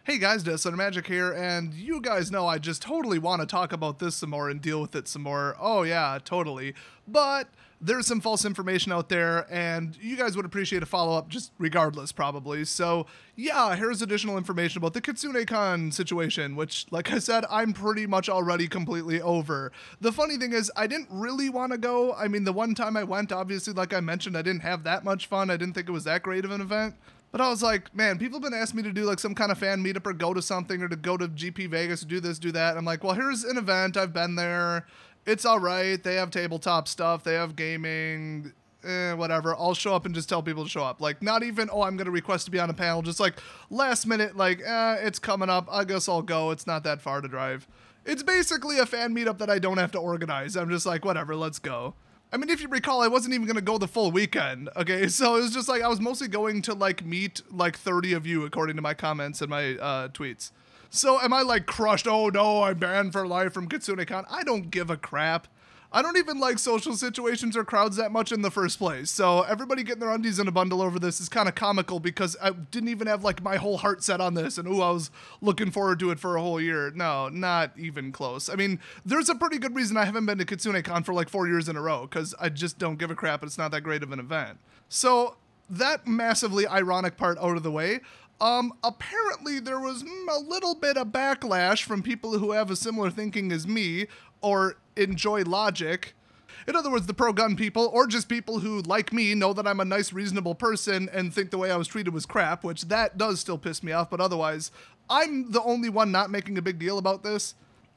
Hey guys, Desolate Magic here, and you guys know I just totally want to talk about this some more and deal with it some more. Oh yeah, totally. But there's some false information out there, and you guys would appreciate a follow-up just regardless, probably. So yeah, here's additional information about the Kitsune situation, which, like I said, I'm pretty much already completely over. The funny thing is, I didn't really want to go. I mean, the one time I went, obviously, like I mentioned, I didn't have that much fun. I didn't think it was that great of an event. But I was like, man, people have been asking me to do like some kind of fan meetup or go to something or to go to GP Vegas or do this, do that. And I'm like, well, here's an event. I've been there. It's all right. They have tabletop stuff. They have gaming, whatever. I'll show up and just tell people to show up. Like, not even, oh, I'm going to request to be on a panel. Just like last minute, like, it's coming up. I guess I'll go. It's not that far to drive. It's basically a fan meetup that I don't have to organize. I'm just like, whatever, let's go. I mean, if you recall, I wasn't even going to go the full weekend, okay? So it was just like, I was mostly going to like meet like 30 of you according to my comments and my tweets. So am I like crushed? Oh no, I'm banned for life from KitsuneCon. I don't give a crap. I don't even like social situations or crowds that much in the first place. So everybody getting their undies in a bundle over this is kind of comical because I didn't even have like my whole heart set on this and ooh, I was looking forward to it for a whole year. No, not even close. I mean, there's a pretty good reason I haven't been to KitsuneCon for like 4 years in a row because I just don't give a crap and it's not that great of an event. So that massively ironic part out of the way. Apparently there was a little bit of backlash from people who have a similar thinking as me or enjoy logic. In other words, the pro-gun people, or just people who, like me, know that I'm a nice, reasonable person and think the way I was treated was crap, which that does still piss me off, but otherwise, I'm the only one not making a big deal about this.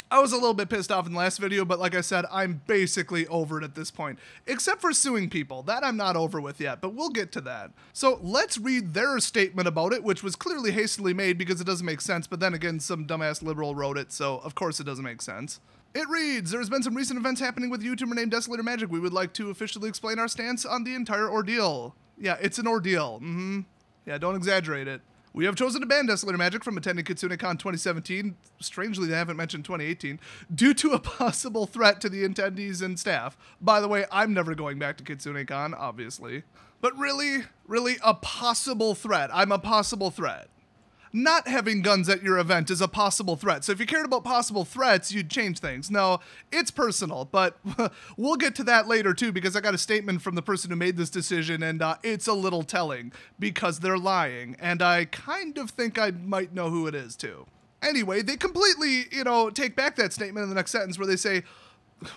I was a little bit pissed off in the last video, but like I said, I'm basically over it at this point. Except for suing people. That I'm not over with yet, but we'll get to that. So let's read their statement about it, which was clearly hastily made because it doesn't make sense, but then again, some dumbass liberal wrote it, so of course it doesn't make sense. It reads, there has been some recent events happening with a YouTuber named Desolator Magic. We would like to officially explain our stance on the entire ordeal. Yeah, it's an ordeal. Yeah, don't exaggerate it. We have chosen to ban Desolator Magic from attending KitsuneCon 2017, strangely they haven't mentioned 2018, due to a possible threat to the attendees and staff. By the way, I'm never going back to KitsuneCon, obviously. But really, a possible threat. I'm a possible threat. Not having guns at your event is a possible threat. So if you cared about possible threats, you'd change things. No, it's personal, but we'll get to that later too because I got a statement from the person who made this decision and it's a little telling because they're lying. And I kind of think I might know who it is too. Anyway, they completely, take back that statement in the next sentence where they say,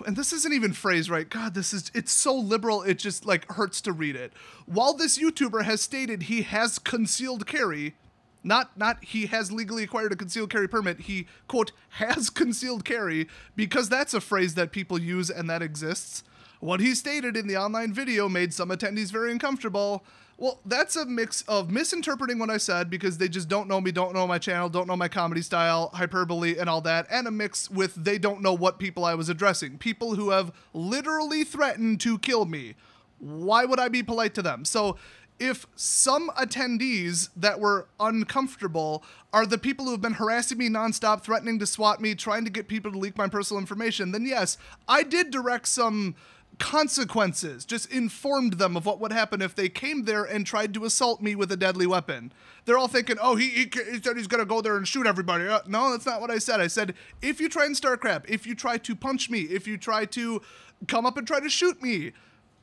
and this isn't even phrased right. God, it's so liberal, it just like hurts to read it. While this YouTuber has stated he has concealed carry, not he has legally acquired a concealed carry permit, he, quote, has concealed carry, because that's a phrase that people use and that exists. What he stated in the online video made some attendees very uncomfortable. Well, that's a mix of misinterpreting what I said because they just don't know me, don't know my channel, don't know my comedy style, hyperbole, and all that, and a mix with they don't know what people I was addressing. People who have literally threatened to kill me. Why would I be polite to them? So if some attendees that were uncomfortable are the people who have been harassing me nonstop, threatening to swat me, trying to get people to leak my personal information, then yes, I did direct some consequences, just informed them of what would happen if they came there and tried to assault me with a deadly weapon. They're all thinking, oh, he said he's going to go there and shoot everybody. No, that's not what I said. I said, if you try and start crap, if you try to punch me, if you try to come up and try to shoot me,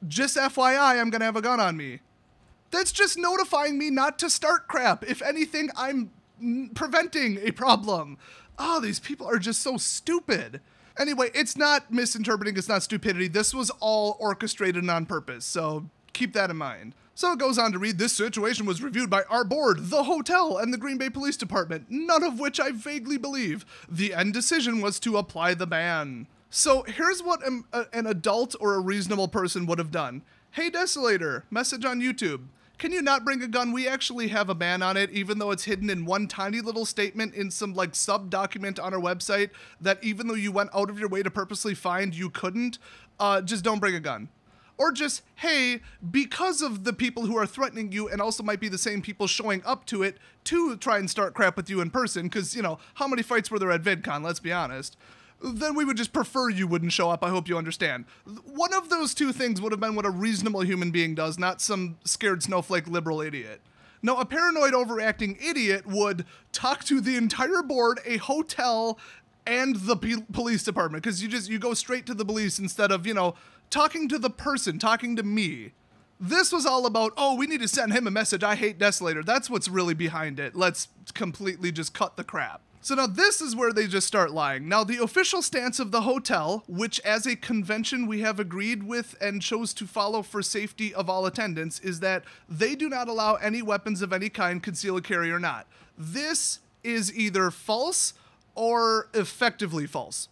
just FYI, I'm going to have a gun on me. That's just notifying me not to start crap. If anything, I'm preventing a problem. Oh, these people are just so stupid. Anyway, it's not misinterpreting, it's not stupidity. This was all orchestrated and on purpose, so keep that in mind. So it goes on to read, this situation was reviewed by our board, the hotel, and the Green Bay Police Department, none of which I vaguely believe. The end decision was to apply the ban. So here's what an adult or a reasonable person would have done. Hey Desolator, message on YouTube. Can you not bring a gun? We actually have a ban on it, even though it's hidden in one tiny little statement in some like sub-document on our website that even though you went out of your way to purposely find, you couldn't. Just don't bring a gun. Or just, hey, because of the people who are threatening you and also might be the same people showing up to it to try and start crap with you in person, because, how many fights were there at VidCon, let's be honest. Then we would just prefer you wouldn't show up. I hope you understand. One of those two things would have been what a reasonable human being does, not some scared snowflake liberal idiot. Now, a paranoid overreacting idiot would talk to the entire board, a hotel, and the police department, because you go straight to the police instead of, talking to the person, talking to me. This was all about, oh, we need to send him a message. I hate Desolator. That's what's really behind it. Let's completely just cut the crap. So now this is where they just start lying. Now, the official stance of the hotel, which as a convention we have agreed with and chose to follow for safety of all attendants, is that they do not allow any weapons of any kind, concealed carry or not. This is either false or effectively false.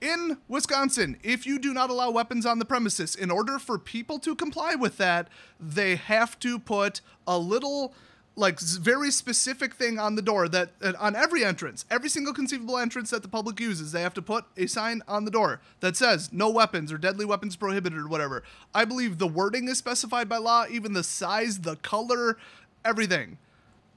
In Wisconsin, if you do not allow weapons on the premises, in order for people to comply with that, they have to put a little, very specific thing on the door that, on every entrance, every single conceivable entrance that the public uses, they have to put a sign on the door that says no weapons or deadly weapons prohibited or whatever. I believe the wording is specified by law, even the size, the color, everything.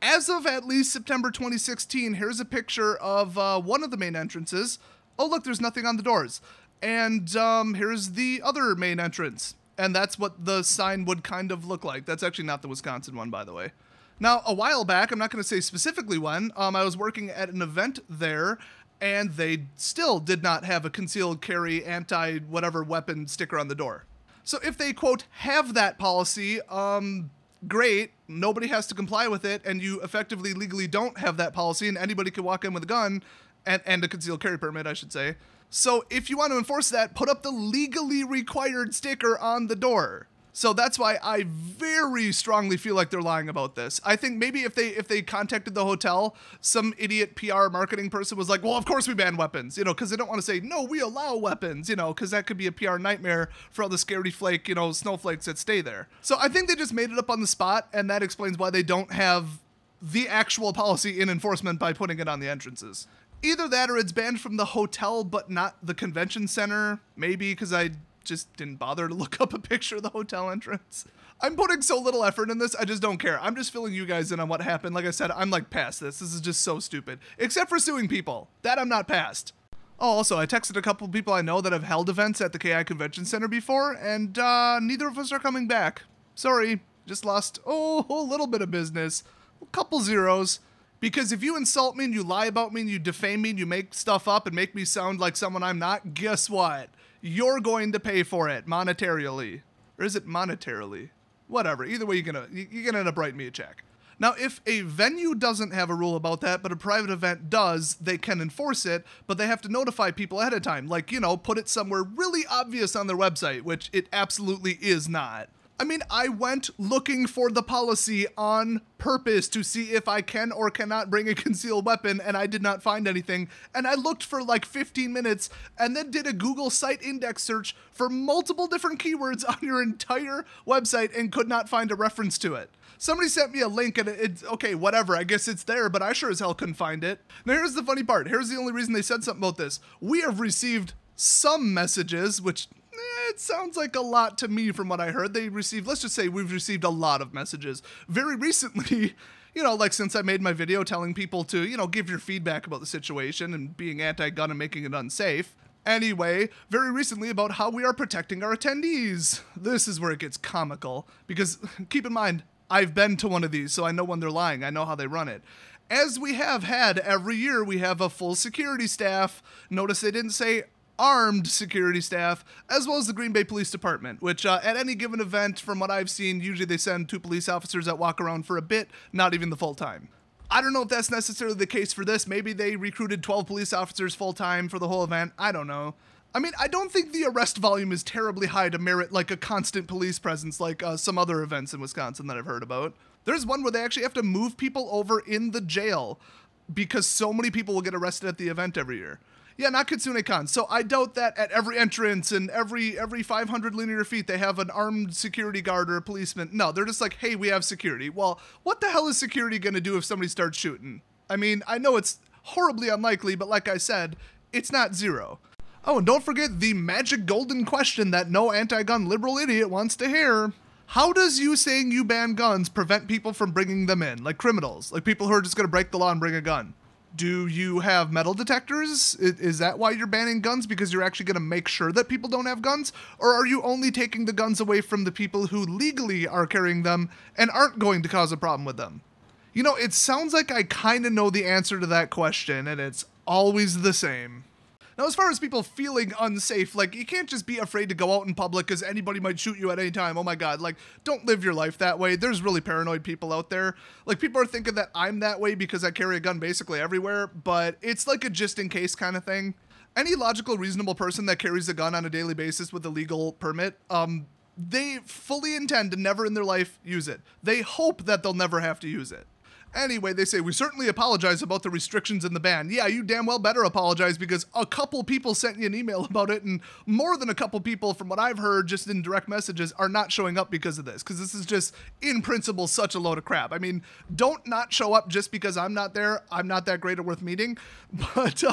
As of at least September 2016, here's a picture of one of the main entrances. Oh, look, there's nothing on the doors. And here's the other main entrance. And that's what the sign would kind of look like. That's actually not the Wisconsin one, by the way. Now, a while back, I'm not going to say specifically when, I was working at an event there, and they still did not have a concealed carry anti-whatever weapon sticker on the door. So if they, quote, have that policy, great, nobody has to comply with it, and you effectively legally don't have that policy, and anybody can walk in with a gun, and a concealed carry permit, I should say. So if you want to enforce that, put up the legally required sticker on the door. So that's why I very strongly feel like they're lying about this. I think maybe if they contacted the hotel, some idiot PR marketing person was like, well, of course we ban weapons, because they don't want to say, no, we allow weapons, because that could be a PR nightmare for all the scaredy flake, snowflakes that stay there. So I think they just made it up on the spot, and that explains why they don't have the actual policy in enforcement by putting it on the entrances. Either that or it's banned from the hotel, but not the convention center. Maybe because I just didn't bother to look up a picture of the hotel entrance. I'm putting so little effort in this, I just don't care. I'm just filling you guys in on what happened. Like I said, I'm past this. This is just so stupid. Except for suing people. That I'm not past. Oh, also, I texted a couple people I know that have held events at the KI Convention Center before, and neither of us are coming back. Sorry, just lost, a little bit of business. A couple zeros. Because if you insult me and you lie about me and you defame me and you make stuff up and make me sound like someone I'm not, guess what? You're going to pay for it monetarily. Or is it monetarily? Whatever. Either way, you're gonna end up writing me a check. Now, if a venue doesn't have a rule about that, but a private event does, they can enforce it, but they have to notify people ahead of time. Like, put it somewhere really obvious on their website, which it absolutely is not. I mean, I went looking for the policy on purpose to see if I can or cannot bring a concealed weapon, and I did not find anything. And I looked for like 15 minutes and then did a Google site index search for multiple different keywords on your entire website and could not find a reference to it. Somebody sent me a link and it's okay, whatever, I guess it's there, but I sure as hell couldn't find it. Now here's the funny part. Here's the only reason they said something about this. We have received some messages, which it sounds like a lot to me from what I heard. Let's just say we've received a lot of messages. Very recently, like since I made my video telling people to, give your feedback about the situation and being anti-gun and making it unsafe. Anyway, very recently about how we are protecting our attendees. This is where it gets comical because keep in mind, I've been to one of these, so I know when they're lying. I know how they run it. As we have had every year, we have a full security staff. Notice they didn't say armed security staff, as well as the Green Bay Police Department, which at any given event, from what I've seen, usually they send 2 police officers that walk around for a bit, not even the full time. I don't know if that's necessarily the case for this. Maybe they recruited 12 police officers full time for the whole event. I don't know. I mean, I don't think the arrest volume is terribly high to merit like a constant police presence like some other events in Wisconsin that I've heard about. There's one where they actually have to move people over in the jail because so many people will get arrested at the event every year. Yeah, not Kitsune Con. So I doubt that at every entrance and every 500 linear feet they have an armed security guard or a policeman. No, they're just like, hey, we have security. Well, what the hell is security going to do if somebody starts shooting? I mean, I know it's horribly unlikely, but like I said, it's not zero. Oh, and don't forget the magic golden question that no anti-gun liberal idiot wants to hear. How does you saying you ban guns prevent people from bringing them in? Like criminals, like people who are just going to break the law and bring a gun. Do you have metal detectors? Is that why you're banning guns? Because you're actually going to make sure that people don't have guns? Or are you only taking the guns away from the people who legally are carrying them and aren't going to cause a problem with them? You know, it sounds like I kind of know the answer to that question, and it's always the same. Now, as far as people feeling unsafe, like, you can't just be afraid to go out in public because anybody might shoot you at any time. Oh my God, like, don't live your life that way. There's really paranoid people out there. Like, people are thinking that I'm that way because I carry a gun basically everywhere, but it's like a just in case kind of thing. Any logical, reasonable person that carries a gun on a daily basis with a legal permit, they fully intend to never in their life use it. They hope that they'll never have to use it. Anyway, they say, we certainly apologize about the restrictions in the ban. Yeah, you damn well better apologize, because a couple people sent you an email about it, and more than a couple people, from what I've heard just in direct messages, are not showing up because of this, because this is just, in principle, such a load of crap. I mean, don't not show up just because I'm not there. I'm not that great or worth meeting. But,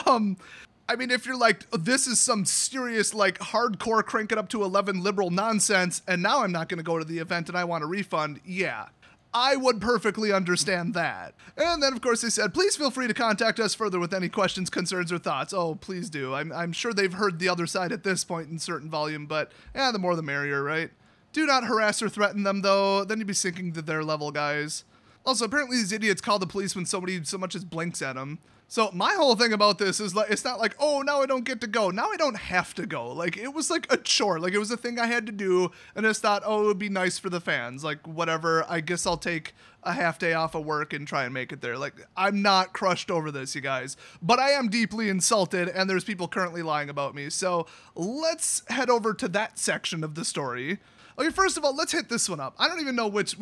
I mean, if you're like, this is some serious, like, hardcore crank it up to 11 liberal nonsense, and now I'm not going to go to the event and I want a refund, yeah. I would perfectly understand that. And then, of course, they said, please feel free to contact us further with any questions, concerns, or thoughts. Oh, please do. I'm sure they've heard the other side at this point in certain volume, but yeah, the more the merrier, right? Do not harass or threaten them, though. Then you'd be sinking to their level, guys. Also, apparently these idiots call the police when somebody so much as blinks at them. So my whole thing about this is, like, it's not like, oh, now I don't get to go. Now I don't have to go. Like, it was like a chore. Like, it was a thing I had to do. And I just thought, oh, it would be nice for the fans. Like, whatever. I guess I'll take a half day off of work and try and make it there. Like, I'm not crushed over this, you guys. But I am deeply insulted, and there's people currently lying about me. So let's head over to that section of the story. Okay, first of all, let's hit this one up. I don't even know which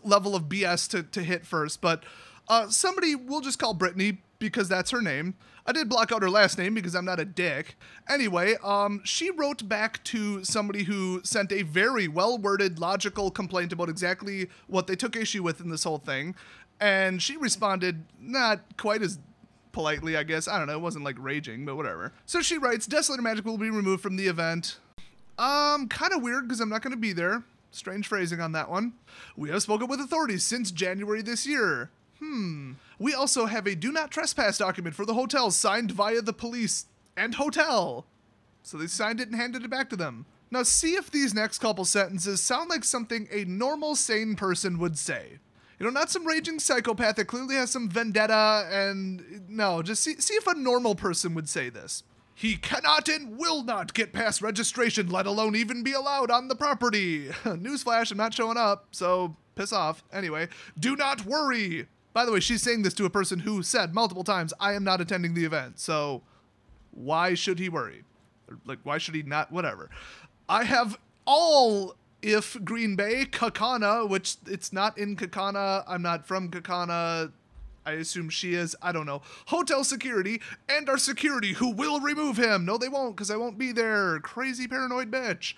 level of BS to hit first, but somebody we'll just call Brittany, because that's her name. I did block out her last name because I'm not a dick. Anyway, she wrote back to somebody who sent a very well-worded, logical complaint about exactly what they took issue with in this whole thing. And she responded not quite as politely, I guess. I don't know, it wasn't like raging, but whatever. So she writes, Desolator Magic will be removed from the event. Kind of weird because I'm not going to be there. Strange phrasing on that one. We have spoken with authorities since January this year. We also have a do not trespass document for the hotel signed via the police and hotel. So they signed it and handed it back to them. Now see if these next couple sentences sound like something a normal, sane person would say. You know, not some raging psychopath that clearly has some vendetta and... No, just see if a normal person would say this. He cannot and will not get past registration, let alone even be allowed on the property. Newsflash, I'm not showing up, so piss off. Anyway, do not worry. By the way, she's saying this to a person who said multiple times, I am not attending the event, so why should he worry? Like, why should he not? Whatever. I have all if Green Bay, Kakana, which it's not in Kakana. I'm not from Kakana. I assume she is. I don't know. Hotel security and our security who will remove him. No, they won't, because I won't be there. Crazy paranoid bitch.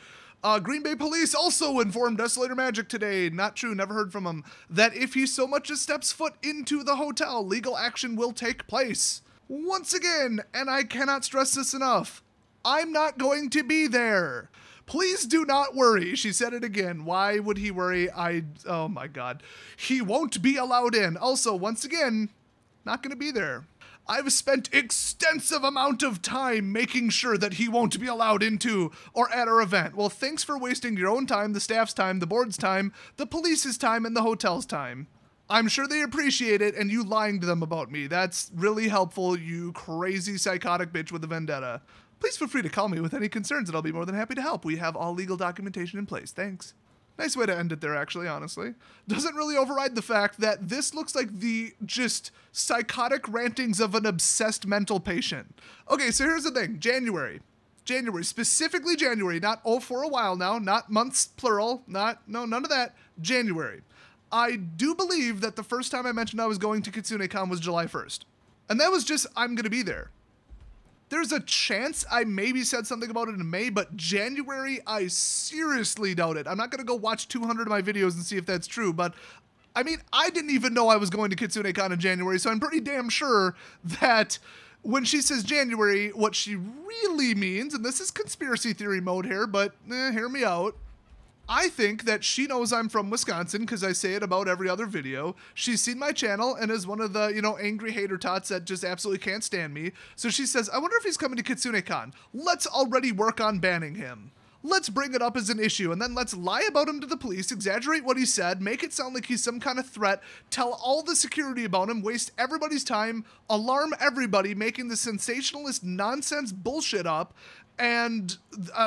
Green Bay police also informed Desolator Magic today, not true, never heard from him, that if he so much as steps foot into the hotel, legal action will take place. Once again, and I cannot stress this enough, I'm not going to be there. Please do not worry. She said it again. Why would he worry? Oh my God. He won't be allowed in. Also, once again, not going to be there. I've spent extensive amount of time making sure that he won't be allowed into or at our event. Well, thanks for wasting your own time, the staff's time, the board's time, the police's time, and the hotel's time. I'm sure they appreciate it, and you lying to them about me. That's really helpful, you crazy psychotic bitch with a vendetta. Please feel free to call me with any concerns, and I'll be more than happy to help. We have all legal documentation in place. Thanks. Nice way to end it there, actually, honestly. Doesn't really override the fact that this looks like the just psychotic rantings of an obsessed mental patient. Okay, so here's the thing. January, specifically January, not for a while now, not months, plural, no, none of that. January. I do believe that the first time I mentioned I was going to KitsuneCon was July 1st. And that was just, I'm going to be there. There's a chance I maybe said something about it in May, but January, I seriously doubt it. I'm not going to go watch 200 of my videos and see if that's true, but I mean, I didn't even know I was going to KitsuneCon in January, so I'm pretty damn sure that when she says January, what she really means, and this is conspiracy theory mode here, but hear me out. I think that she knows I'm from Wisconsin because I say it about every other video. She's seen my channel and is one of the, angry hater tots that just absolutely can't stand me. So she says, I wonder if he's coming to KitsuneCon. Let's already work on banning him. let's bring it up as an issue, and then let's lie about him to the police, exaggerate what he said, make it sound like he's some kind of threat, tell all the security about him, waste everybody's time, alarm everybody, making the sensationalist nonsense bullshit up, and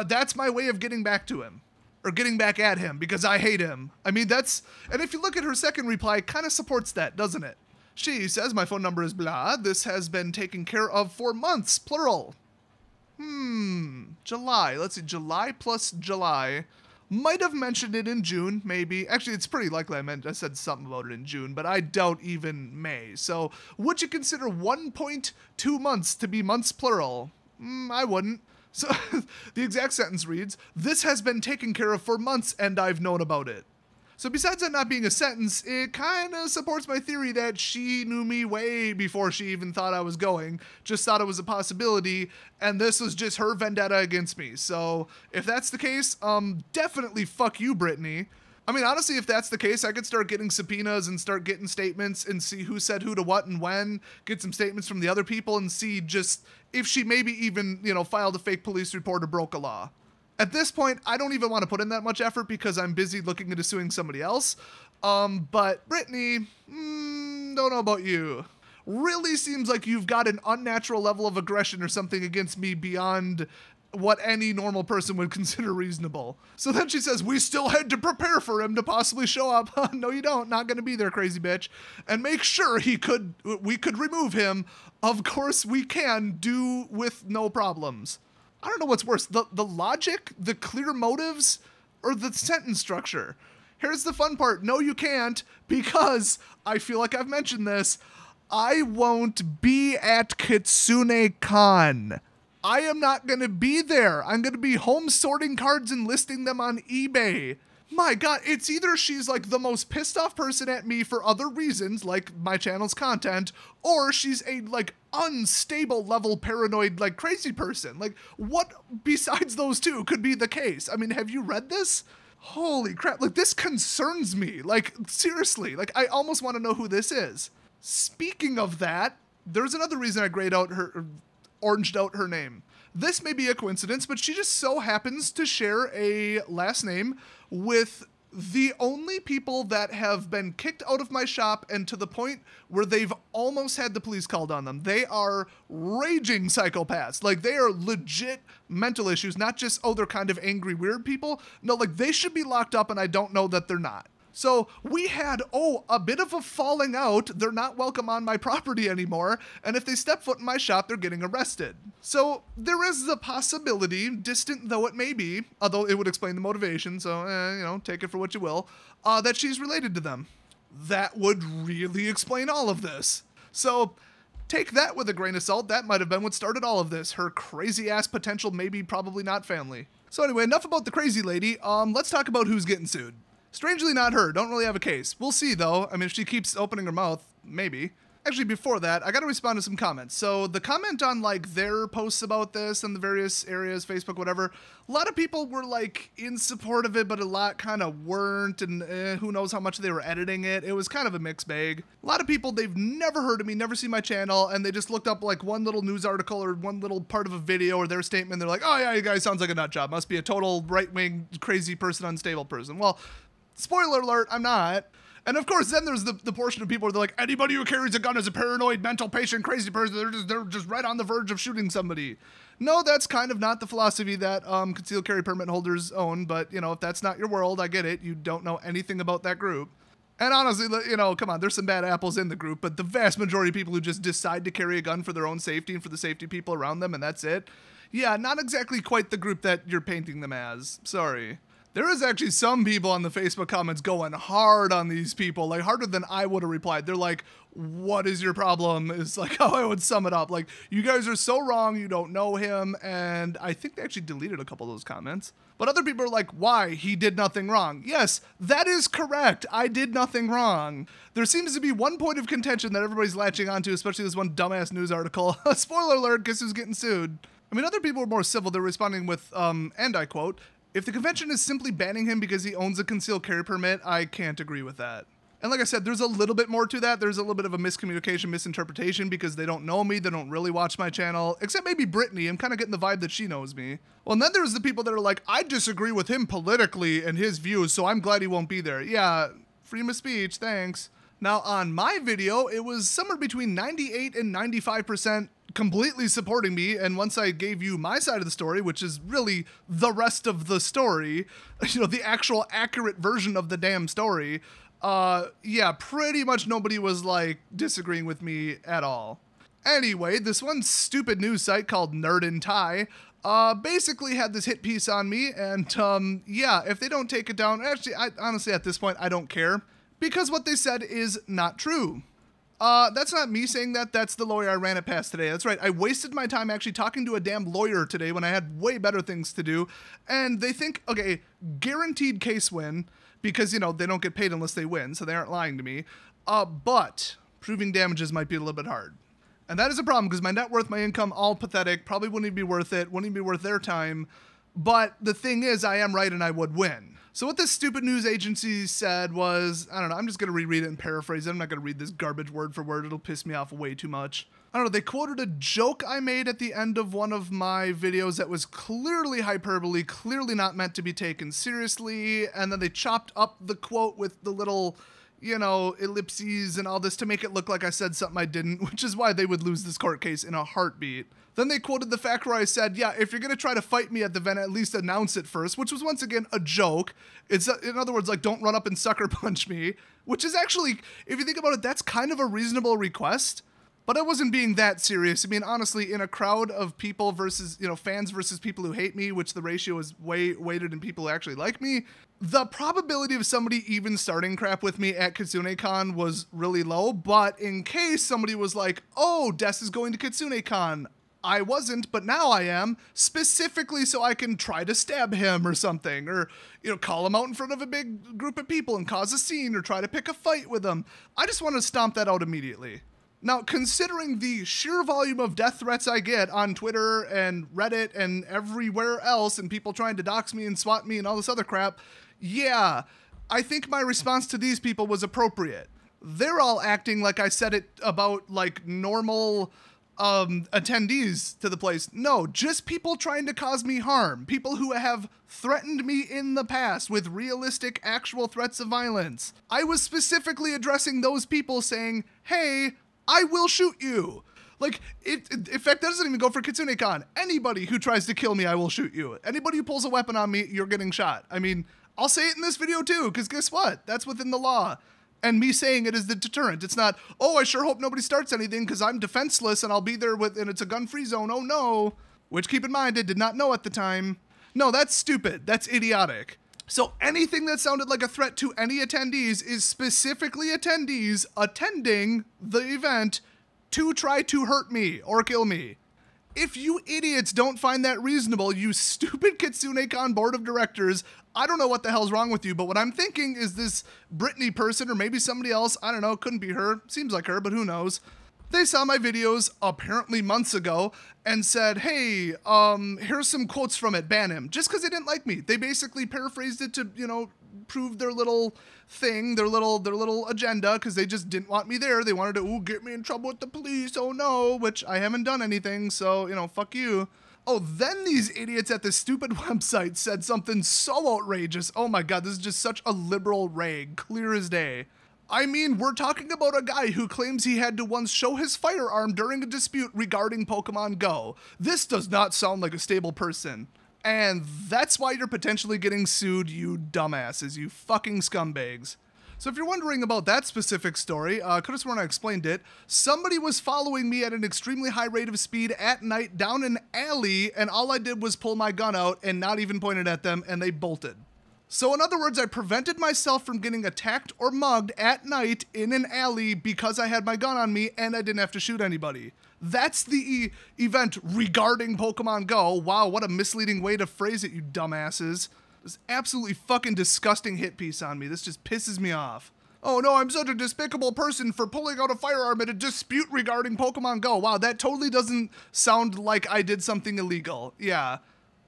that's my way of getting back to him. Or getting back at him, because I hate him. I mean, and if you look at her second reply, it kind of supports that, doesn't it? She says, my phone number is blah, this has been taken care of for months, plural. July. Let's see, July plus July. Might have mentioned it in June, maybe. Actually, it's pretty likely I said something about it in June, but I doubt even May. So, would you consider 1.2 months to be months plural? I wouldn't. So, the exact sentence reads, this has been taken care of for months and I've known about it. So besides that not being a sentence, it kind of supports my theory that she knew me way before she even thought I was going, just thought it was a possibility, and this was just her vendetta against me. So if that's the case, definitely fuck you, Brittany. I mean, honestly, if that's the case, I could start getting subpoenas and start getting statements and see who said who to what and when, get some statements from the other people and see just if she maybe even, filed a fake police report or broke a law. At this point, I don't even want to put in that much effort because I'm busy looking into suing somebody else. But Brittany, don't know about you. Really seems like you've got an unnatural level of aggression or something against me beyond what any normal person would consider reasonable. So then she says, we still had to prepare for him to possibly show up. No, you don't. Not going to be there, crazy bitch. And make sure we could remove him. Of course we can, do with no problems. I don't know what's worse, the logic, the clear motives, or the sentence structure. Here's the fun part. No, you can't, because I feel like I've mentioned this. I won't be at Kitsune Con. I am not going to be there. I'm going to be home sorting cards and listing them on eBay. My God, it's either she's like the most pissed off person at me for other reasons, like my channel's content, or she's a unstable level paranoid crazy person. What besides those two could be the case? I mean, have you read this? Holy crap, this concerns me. Seriously, I almost want to know who this is. Speaking of that, there's another reason I oranged out her name. This may be a coincidence, but she just so happens to share a last name with the only people that have been kicked out of my shop and to the point where they've almost had the police called on them. They are raging psychopaths. They are legit mental issues, not just, oh, they're kind of angry, weird people. No, they should be locked up and I don't know that they're not. So we had, a bit of a falling out. They're not welcome on my property anymore. And if they step foot in my shop, they're getting arrested. So there is the possibility, distant though it may be, although it would explain the motivation, so, take it for what you will, that she's related to them. That would really explain all of this. So take that with a grain of salt. That might have been what started all of this. Her crazy ass potential, maybe, probably not family. So anyway, enough about the crazy lady. Let's talk about who's getting sued. Strangely not her, don't really have a case. We'll see though, I mean if she keeps opening her mouth, maybe. Actually before that, I gotta respond to some comments. So the comment on their posts about this and the various areas, Facebook, whatever, a lot of people were in support of it, but a lot kind of weren't, and who knows how much they were editing it. It was kind of a mixed bag. A lot of people, they've never heard of me, never seen my channel, and they just looked up one little news article or one little part of a video or their statement. They're like, oh yeah, you guys sounds like a nut job. Must be a total right-wing, crazy person, unstable person. Well, spoiler alert, I'm not. And of course, then there's the portion of people where they're like, anybody who carries a gun is a paranoid, mental patient, crazy person. They're just right on the verge of shooting somebody. No, that's kind of not the philosophy that concealed carry permit holders own. But, if that's not your world, I get it. You don't know anything about that group. And honestly, come on, there's some bad apples in the group. But the vast majority of people who just decide to carry a gun for their own safety and for the safety of people around them, and that's it. Yeah, not exactly quite the group that you're painting them as. Sorry. There is actually some people on the Facebook comments going hard on these people, harder than I would have replied. They're like, what is your problem? Is how I would sum it up. You guys are so wrong, you don't know him. And I think they actually deleted a couple of those comments. But other people are like, why? He did nothing wrong. Yes, that is correct. I did nothing wrong. There seems to be one point of contention that everybody's latching onto, especially this one dumbass news article. Spoiler alert, guess who's getting sued? I mean, other people are more civil. They're responding with, and I quote, if the convention is simply banning him because he owns a concealed carry permit, I can't agree with that. And like I said, there's a little bit more to that. There's a little bit of a miscommunication, misinterpretation, because they don't know me. They don't really watch my channel, except maybe Brittany. I'm kind of getting the vibe that she knows me. Well, and then there's the people that are like, I disagree with him politically and his views, so I'm glad he won't be there. Yeah, freedom of speech, thanks. Now, on my video, it was somewhere between 98 and 95% completely supporting me, and once I gave you my side of the story, which is really the rest of the story, you know, the actual accurate version of the damn story, yeah, pretty much nobody was, like, disagreeing with me at all. Anyway, this one stupid news site called Nerd and Tie basically had this hit piece on me, and, yeah, if they don't take it down, actually, honestly, at this point, I don't care, because what they said is not true. That's not me saying that, that's the lawyer I ran it past today. That's right, I wasted my time actually talking to a damn lawyer today when I had way better things to do, and they think, okay, guaranteed case win, because, you know, they don't get paid unless they win, so they aren't lying to me, but proving damages might be a little bit hard. And that is a problem, because my net worth, my income, all pathetic, probably wouldn't even be worth it, wouldn't even be worth their time, but the thing is, I am right and I would win. So what this stupid news agency said was, I don't know, I'm just going to reread it and paraphrase it. I'm not going to read this garbage word for word. It'll piss me off way too much. I don't know, they quoted a joke I made at the end of one of my videos that was clearly hyperbole, clearly not meant to be taken seriously, and then they chopped up the quote with the little, you know, ellipses and all this to make it look like I said something I didn't, which is why they would lose this court case in a heartbeat. Then they quoted the fact where I said, yeah, if you're going to try to fight me at the event, at least announce it first, which was once again a joke. It's, in other words, like, don't run up and sucker punch me, which is actually, if you think about it, that's kind of a reasonable request. But I wasn't being that serious. I mean, honestly, in a crowd of people versus, you know, fans versus people who hate me, which the ratio is way weighted in people who actually like me, the probability of somebody even starting crap with me at KitsuneCon was really low. But in case somebody was like, oh, Des is going to KitsuneCon, I wasn't, but now I am, specifically so I can try to stab him or something, or, you know, call him out in front of a big group of people and cause a scene or try to pick a fight with him. I just want to stomp that out immediately. Now, considering the sheer volume of death threats I get on Twitter and Reddit and everywhere else, and people trying to dox me and swat me and all this other crap, yeah, I think my response to these people was appropriate. They're all acting like I said it about, like, normal attendees to the place. No, just people trying to cause me harm. People who have threatened me in the past with realistic, actual threats of violence. I was specifically addressing those people saying, hey, I will shoot you. Like, in fact, that doesn't even go for KitsuneCon. Anybody who tries to kill me, I will shoot you. Anybody who pulls a weapon on me, you're getting shot. I mean, I'll say it in this video too, because guess what? That's within the law. And me saying it is the deterrent. It's not, oh, I sure hope nobody starts anything because I'm defenseless and I'll be there with, and it's a gun-free zone, oh no. Which, keep in mind, I did not know at the time. No, that's stupid. That's idiotic. So anything that sounded like a threat to any attendees is specifically attendees attending the event to try to hurt me or kill me. If you idiots don't find that reasonable, you stupid KitsuneCon board of directors, I don't know what the hell's wrong with you, but what I'm thinking is this Brittany person, or maybe somebody else, I don't know, couldn't be her, seems like her, but who knows. They saw my videos apparently months ago and said, hey, here's some quotes from it, ban him, just because they didn't like me. They basically paraphrased it to, you know, prove their little thing, their little agenda, because they just didn't want me there. They wanted to, ooh, get me in trouble with the police, oh no, which I haven't done anything, so, you know, fuck you. Oh, then these idiots at this stupid website said something so outrageous. Oh my god, this is just such a liberal rag, clear as day. I mean, we're talking about a guy who claims he had to once show his firearm during a dispute regarding Pokemon Go. This does not sound like a stable person. And that's why you're potentially getting sued, you dumbasses, you fucking scumbags. So if you're wondering about that specific story, could have sworn I explained it. Somebody was following me at an extremely high rate of speed at night down an alley, and all I did was pull my gun out and not even point it at them, and they bolted. So in other words, I prevented myself from getting attacked or mugged at night in an alley because I had my gun on me and I didn't have to shoot anybody. That's the event regarding Pokemon Go. Wow, what a misleading way to phrase it, you dumbasses. This absolutely fucking disgusting hit piece on me. This just pisses me off. Oh no, I'm such a despicable person for pulling out a firearm at a dispute regarding Pokemon Go. Wow, that totally doesn't sound like I did something illegal. Yeah.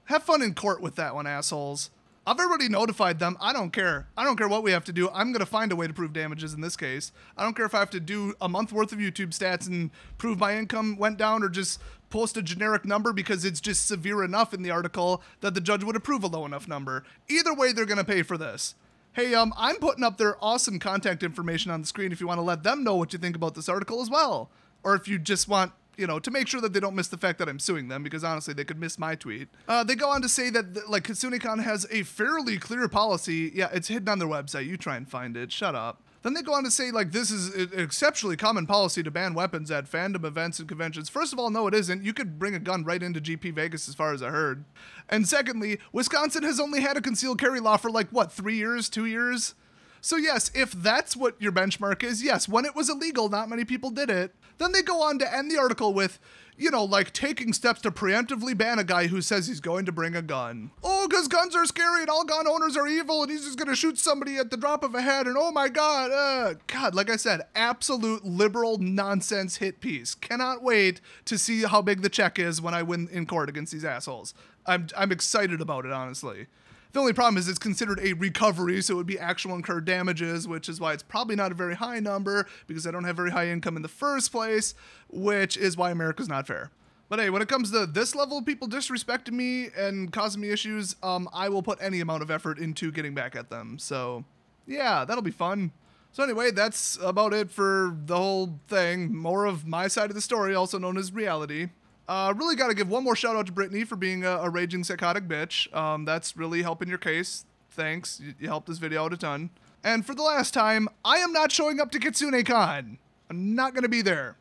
Have fun in court with that one, assholes. I've already notified them. I don't care. I don't care what we have to do. I'm going to find a way to prove damages in this case. I don't care if I have to do a month worth of YouTube stats and prove my income went down, or just post a generic number because it's just severe enough in the article that the judge would approve a low enough number. Either way, they're going to pay for this. Hey, I'm putting up their awesome contact information on the screen if you want to let them know what you think about this article as well. Or if you just want, to make sure that they don't miss the fact that I'm suing them, because honestly, they could miss my tweet. They go on to say that, like, Kitsune has a fairly clear policy. Yeah, it's hidden on their website. You try and find it. Shut up. Then they go on to say, like, this is an exceptionally common policy to ban weapons at fandom events and conventions. First of all, no, it isn't. You could bring a gun right into GP Vegas as far as I heard. And secondly, Wisconsin has only had a concealed carry law for, like, what, 3 years, 2 years? So yes, if that's what your benchmark is, yes, when it was illegal, not many people did it. Then they go on to end the article with, like taking steps to preemptively ban a guy who says he's going to bring a gun. Oh, because guns are scary and all gun owners are evil and he's just going to shoot somebody at the drop of a hat and oh my God. God, like I said, absolute liberal nonsense hit piece. Cannot wait to see how big the check is when I win in court against these assholes. I'm excited about it, honestly. The only problem is it's considered a recovery, so it would be actual incurred damages, which is why it's probably not a very high number, because I don't have very high income in the first place, which is why America's not fair. But hey, when it comes to this level of people disrespecting me and causing me issues, I will put any amount of effort into getting back at them. So yeah, that'll be fun. So anyway, that's about it for the whole thing. More of my side of the story, also known as reality. Really got to give one more shout out to Brittany for being a raging psychotic bitch. That's really helping your case. Thanks. You helped this video out a ton. And for the last time, I am not showing up to Kitsune Con. I'm not going to be there.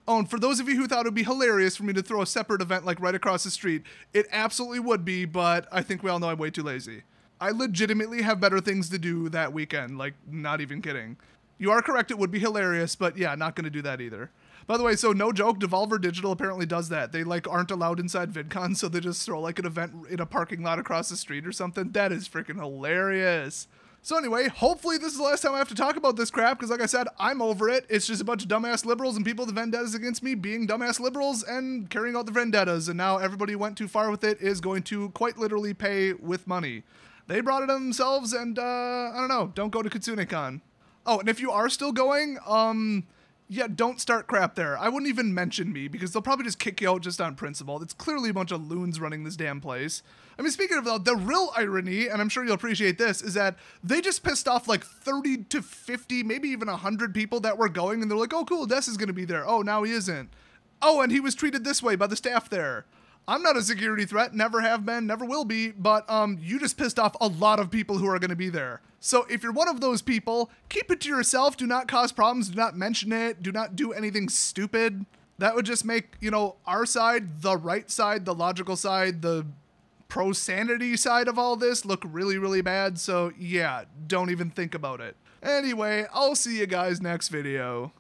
Oh, and for those of you who thought it would be hilarious for me to throw a separate event like right across the street, it absolutely would be, but I think we all know I'm way too lazy. I legitimately have better things to do that weekend, like not even kidding. You are correct, it would be hilarious, but yeah, not going to do that either. By the way, so no joke, Devolver Digital apparently does that. They like aren't allowed inside VidCon, so they just throw like an event in a parking lot across the street or something. That is freaking hilarious. So anyway, hopefully this is the last time I have to talk about this crap, because like I said, I'm over it. It's just a bunch of dumbass liberals and people with vendettas against me being dumbass liberals and carrying out the vendettas, and now everybody who went too far with it is going to quite literally pay with money. They brought it on themselves, and I don't know, don't go to Kitsune Con. Oh, and if you are still going, yeah, don't start crap there. I wouldn't even mention me, because they'll probably just kick you out just on principle. It's clearly a bunch of loons running this damn place. I mean, speaking of the real irony, and I'm sure you'll appreciate this, is that they just pissed off like 30 to 50, maybe even 100 people that were going, and they're like, oh cool, Des is gonna be there. Oh, now he isn't. Oh, and he was treated this way by the staff there. I'm not a security threat, never have been, never will be, but you just pissed off a lot of people who are going to be there. So if you're one of those people, keep it to yourself, do not cause problems, do not mention it, do not do anything stupid. That would just make, our side, the right side, the logical side, the pro-sanity side of all this look really, really bad. So yeah, don't even think about it. Anyway, I'll see you guys next video.